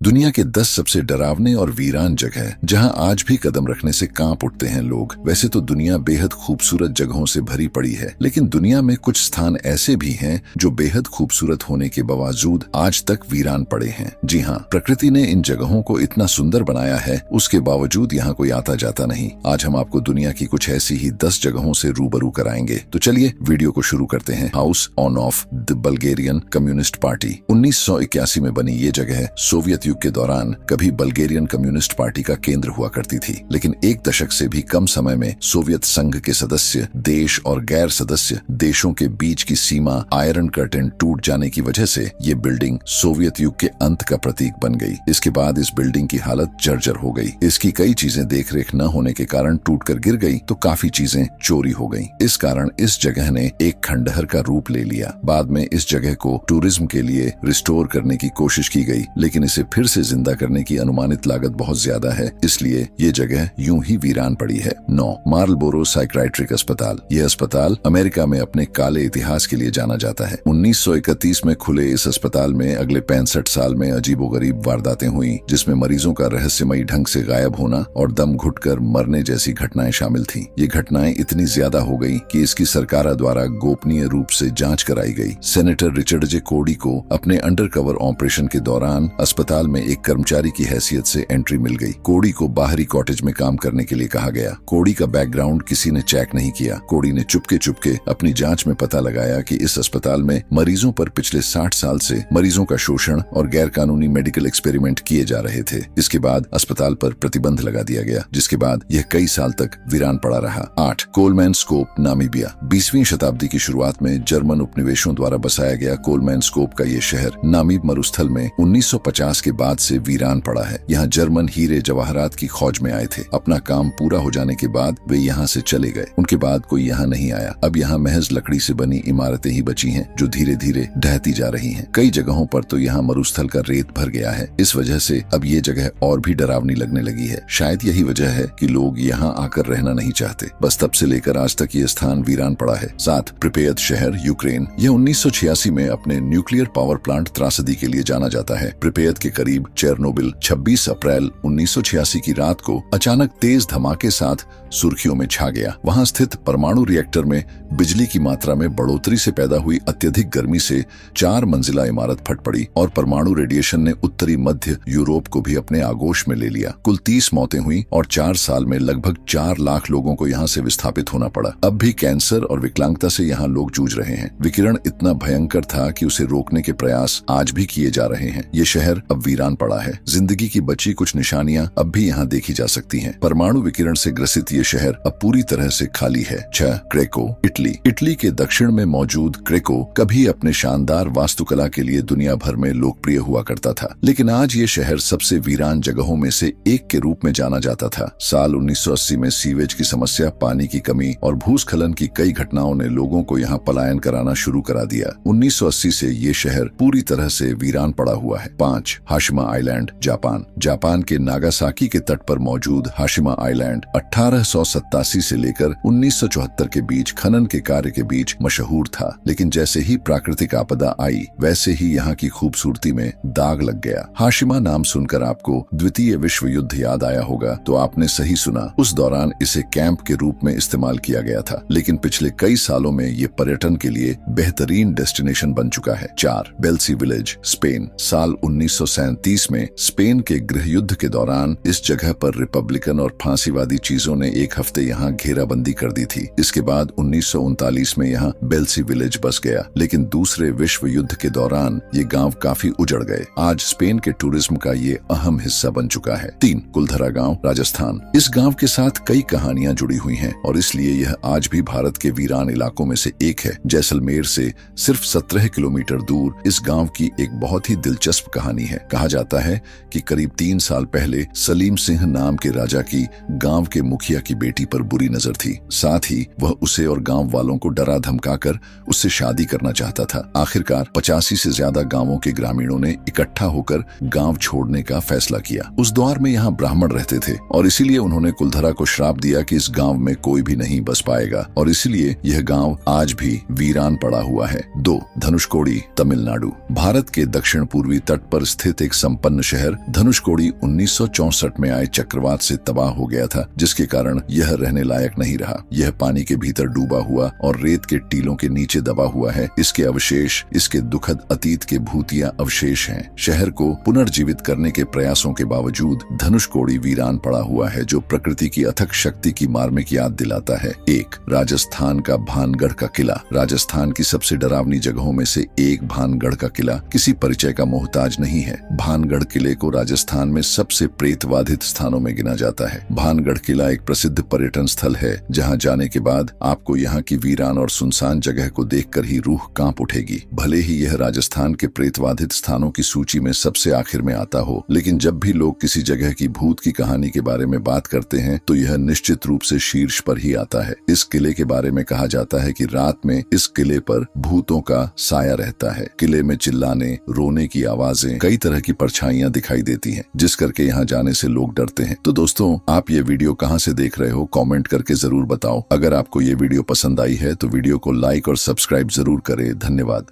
दुनिया के 10 सबसे डरावने और वीरान जगह जहां आज भी कदम रखने से कांप उठते हैं लोग। वैसे तो दुनिया बेहद खूबसूरत जगहों से भरी पड़ी है, लेकिन दुनिया में कुछ स्थान ऐसे भी हैं जो बेहद खूबसूरत होने के बावजूद आज तक वीरान पड़े हैं। जी हाँ, प्रकृति ने इन जगहों को इतना सुंदर बनाया है, उसके बावजूद यहाँ कोई आता जाता नहीं। आज हम आपको दुनिया की कुछ ऐसी ही 10 जगहों से रूबरू कराएंगे। तो चलिए वीडियो को शुरू करते हैं। House on off the Bulgarian communist party. 1981 में बनी ये जगह सोवियत युग के दौरान कभी बल्गेरियन कम्युनिस्ट पार्टी का केंद्र हुआ करती थी, लेकिन एक दशक से भी कम समय में सोवियत संघ के सदस्य देश और गैर सदस्य देशों के बीच की सीमा आयरन कर्टेन टूट जाने की वजह से ये बिल्डिंग सोवियत युग के अंत का प्रतीक बन गई। इसके बाद इस बिल्डिंग की हालत जर्जर हो गई। इसकी कई चीजें देखरेख न होने के कारण टूटकर गिर गई तो काफी चीजें चोरी हो गई। इस कारण इस जगह ने एक खंडहर का रूप ले लिया। बाद में इस जगह को टूरिज्म के लिए रिस्टोर करने की कोशिश की गई, लेकिन इसे फिर से जिंदा करने की अनुमानित लागत बहुत ज्यादा है, इसलिए ये जगह यूं ही वीरान पड़ी है। 9 मार्लबोरो साइकियाट्रिक अस्पताल। यह अस्पताल अमेरिका में अपने काले इतिहास के लिए जाना जाता है। 1931 में खुले इस अस्पताल में अगले 65 साल में अजीबोगरीब वारदातें हुई, जिसमें मरीजों का रहस्यमयी ढंग से गायब होना और दम घुटकर मरने जैसी घटनाएं शामिल थी। ये घटनाएं इतनी ज्यादा हो गई कि इसकी सरकार द्वारा गोपनीय रूप से जांच कराई गई। सेनेटर रिचर्ड जे कोडी को अपने अंडरकवर ऑपरेशन के दौरान अस्पताल में एक कर्मचारी की हैसियत से एंट्री मिल गई। कोडी को बाहरी कॉटेज में काम करने के लिए कहा गया। कोडी का बैकग्राउंड किसी ने चेक नहीं किया। कोडी ने चुपके चुपके अपनी जांच में पता लगाया कि इस अस्पताल में मरीजों पर पिछले 60 साल से मरीजों का शोषण और गैर कानूनी मेडिकल एक्सपेरिमेंट किए जा रहे थे। इसके बाद अस्पताल पर प्रतिबंध लगा दिया गया, जिसके बाद यह कई साल तक वीरान पड़ा रहा। 8 कोलमैनस्कोप, नामीबिया। 20वीं शताब्दी की शुरुआत में जर्मन उपनिवेशों द्वारा बसाया गया कोलमैनस्कोप का ये शहर नामीब मरुस्थल में 1950 के बाद से वीरान पड़ा है। यहाँ जर्मन हीरे जवाहरात की खोज में आए थे। अपना काम पूरा हो जाने के बाद वे यहाँ से चले गए। उनके बाद कोई यहाँ नहीं आया। अब यहाँ महज लकड़ी से बनी इमारतें ही बची हैं, जो धीरे धीरे ढहती जा रही हैं। कई जगहों पर तो यहाँ मरुस्थल का रेत भर गया है। इस वजह से अब ये जगह और भी डरावनी लगने लगी है। शायद यही वजह है कि लोग यहाँ आकर रहना नहीं चाहते। बस तब से लेकर आज तक ये स्थान वीरान पड़ा है। 7 प्रिपेयत शहर, यूक्रेन। यह 1986 में अपने न्यूक्लियर पावर प्लांट त्रासदी के लिए जाना जाता है। प्रिपेयत के करीब चेरनोबिल 26 अप्रैल 1986 की रात को अचानक तेज धमाके साथ सुर्खियों में छा गया। वहां स्थित परमाणु रिएक्टर में बिजली की मात्रा में बढ़ोतरी से पैदा हुई अत्यधिक गर्मी से 4 मंजिला इमारत फट पड़ी और परमाणु रेडिएशन ने उत्तरी मध्य यूरोप को भी अपने आगोश में ले लिया। कुल 30 मौतें हुई और 4 साल में लगभग 4 लाख लोगों को यहाँ से विस्थापित होना पड़ा। अब भी कैंसर और विकलांगता से यहाँ लोग जूझ रहे हैं। विकिरण इतना भयंकर था कि उसे रोकने के प्रयास आज भी किए जा रहे हैं। ये शहर अब वीरान पड़ा है। जिंदगी की बची कुछ निशानियां अब भी यहाँ देखी जा सकती हैं। परमाणु विकिरण से ग्रसित ये शहर अब पूरी तरह से खाली है। 6 क्रेको, इटली। इटली के दक्षिण में मौजूद क्रेको कभी अपने शानदार वास्तुकला के लिए दुनिया भर में लोकप्रिय हुआ करता था, लेकिन आज ये शहर सबसे वीरान जगहों में से एक के रूप में जाना जाता था। साल 1980 में सीवेज की समस्या, पानी की कमी और भूस्खलन की कई घटनाओं ने लोगों को यहाँ पलायन कराना शुरू करा दिया। 1980 से ये शहर पूरी तरह से वीरान पड़ा हुआ है। 5 हाशिमा आइलैंड, जापान। जापान के नागासाकी के तट पर मौजूद हाशिमा आइलैंड 1887 से लेकर 1974 के बीच खनन के कार्य के बीच मशहूर था, लेकिन जैसे ही प्राकृतिक आपदा आई वैसे ही यहाँ की खूबसूरती में दाग लग गया। हाशिमा नाम सुनकर आपको द्वितीय विश्व युद्ध याद आया होगा, तो आपने सही सुना। उस दौरान इसे कैंप के रूप में इस्तेमाल किया गया था, लेकिन पिछले कई सालों में ये पर्यटन के लिए बेहतरीन डेस्टिनेशन बन चुका है। 4 बेल्सी विलेज, स्पेन। साल 1937 में स्पेन के गृह युद्ध के दौरान इस जगह पर रिपब्लिकन और फांसीवादी चीजों ने एक हफ्ते यहाँ घेराबंदी कर दी थी। इसके बाद 1939 में यहाँ बेल्सी विलेज बस गया, लेकिन दूसरे विश्व युद्ध के दौरान ये गांव काफी उजड़ गए। आज स्पेन के टूरिज्म का ये अहम हिस्सा बन चुका है। 3 कुलधरा गांव, राजस्थान। इस गांव के साथ कई कहानियां जुड़ी हुई हैं और इसलिए यह आज भी भारत के वीरान इलाकों में से एक है। जैसलमेर से सिर्फ 17 किलोमीटर दूर इस गांव की एक बहुत ही दिलचस्प कहानी है। कहा जाता है कि करीब 3 साल पहले सलीम सिंह नाम के राजा की गांव के मुखिया की बेटी पर बुरी नजर थी। साथ ही वह उसे और गांव वालों को डरा धमकाकर उससे शादी करना चाहता था। आखिरकार 85 से ज्यादा गांवों के ग्रामीणों ने इकट्ठा होकर गांव छोड़ने का फैसला किया। उस दौर में यहाँ ब्राह्मण रहते थे और इसीलिए उन्होंने कुलधरा को श्राप दिया कि इस गांव में कोई भी नहीं बस पाएगा और इसीलिए यह गांव आज भी वीरान पड़ा हुआ है। 2 धनुषकोडी, तमिलनाडु। भारत के दक्षिण पूर्वी तट पर स्थित एक एक संपन्न शहर धनुषकोडी 1964 में आए चक्रवात से तबाह हो गया था, जिसके कारण यह रहने लायक नहीं रहा। यह पानी के भीतर डूबा हुआ और रेत के टीलों के नीचे दबा हुआ है। इसके अवशेष इसके दुखद अतीत के भूतिया अवशेष हैं। शहर को पुनर्जीवित करने के प्रयासों के बावजूद धनुषकोडी वीरान पड़ा हुआ है, जो प्रकृति की अथक शक्ति की मार्मिक याद दिलाता है। एक, राजस्थान का भानगढ़ का किला। राजस्थान की सबसे डरावनी जगहों में से एक भानगढ़ का किला किसी परिचय का मोहताज नहीं है। भानगढ़ किले को राजस्थान में सबसे प्रेतबाधित स्थानों में गिना जाता है। भानगढ़ किला एक प्रसिद्ध पर्यटन स्थल है, जहां जाने के बाद आपको यहाँ की वीरान और सुनसान जगह को देखकर ही रूह कांप उठेगी। भले ही यह राजस्थान के प्रेतबाधित स्थानों की सूची में सबसे आखिर में आता हो, लेकिन जब भी लोग किसी जगह की भूत की कहानी के बारे में बात करते हैं तो यह निश्चित रूप से शीर्ष पर ही आता है। इस किले के बारे में कहा जाता है कि रात में इस किले पर भूतों का साया रहता है। किले में चिल्लाने, रोने की आवाजें, कई तरह की परछाइयां दिखाई देती हैं, जिस करके यहाँ जाने से लोग डरते हैं। तो दोस्तों, आप ये वीडियो कहाँ से देख रहे हो, कमेंट करके जरूर बताओ। अगर आपको ये वीडियो पसंद आई है तो वीडियो को लाइक और सब्सक्राइब जरूर करें। धन्यवाद।